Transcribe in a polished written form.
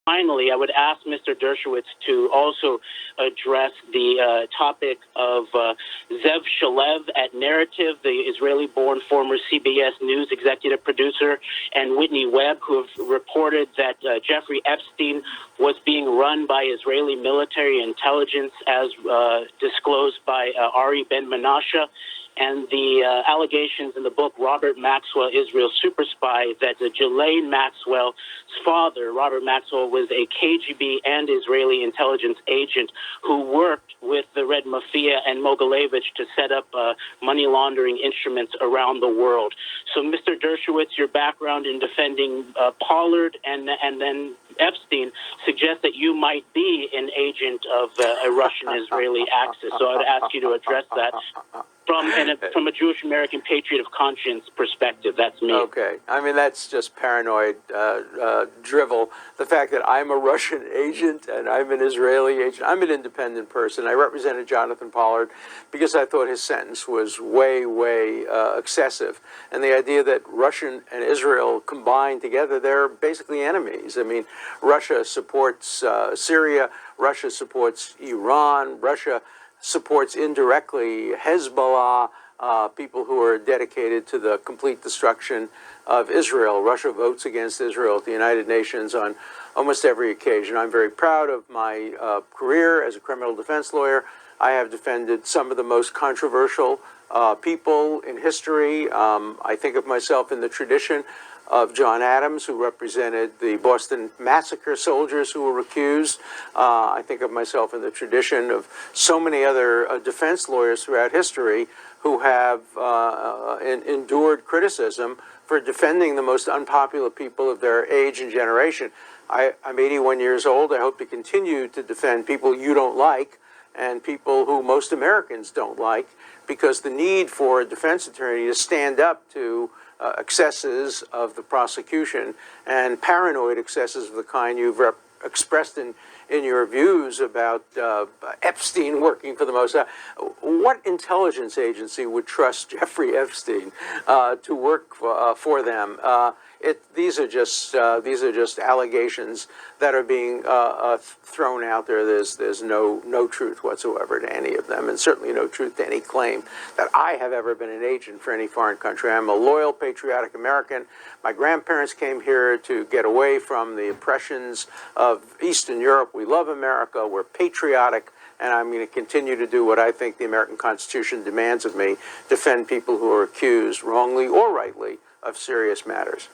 Finally, I would ask Mr. Dershowitz to also address the topic of Zev Shalev at Narrative, the Israeli-born former CBS News executive producer, and Whitney Webb, who have reported that Jeffrey Epstein was being run by Israeli military intelligence, as disclosed by Ari Ben-Menashe, and the allegations in the book Robert Maxwell, Israel's Super Spy, that Ghislaine Maxwell's father, Robert Maxwell, was a KGB and Israeli intelligence agent who worked with the Red Mafia and Mogilevich to set up money laundering instruments around the world. So, Mr. Dershowitz, your background in defending Pollard and then Epstein suggests that you might be an agent of a Russian-Israeli axis. So I would ask you to address that from a Jewish American patriot of conscience perspective. That's me. Okay. I mean, that's just paranoid drivel. The fact that I'm a Russian agent and I'm an Israeli agent, I'm an independent person. I represented Jonathan Pollard because I thought his sentence was way, way excessive. And the idea that Russia and Israel combined together, they're basically enemies. I mean, Russia supports Syria, Russia supports Iran, Russia supports indirectly Hezbollah, people who are dedicated to the complete destruction of Israel. Russia votes against Israel at the United Nations on almost every occasion. I'm very proud of my career as a criminal defense lawyer. I have defended some of the most controversial people in history. I think of myself in the tradition of John Adams, who represented the Boston Massacre soldiers who were accused. I think of myself in the tradition of so many other defense lawyers throughout history who have endured criticism for defending the most unpopular people of their age and generation. I'm 81 years old. I hope to continue to defend people you don't like and people who most Americans don't like, because the need for a defense attorney to stand up to excesses of the prosecution and paranoid excesses of the kind you've expressed in your views about Epstein working for the Møssad. What intelligence agency would trust Jeffrey Epstein to work for them? These are just allegations that are being thrown out there. There's no truth whatsoever to any of them, and certainly no truth to any claim that I have ever been an agent for any foreign country. I'm a loyal, patriotic American. My grandparents came here to get away from the oppressions of Eastern Europe. We love America. We're patriotic. And I'm going to continue to do what I think the American Constitution demands of me, defend people who are accused, wrongly or rightly, of serious matters.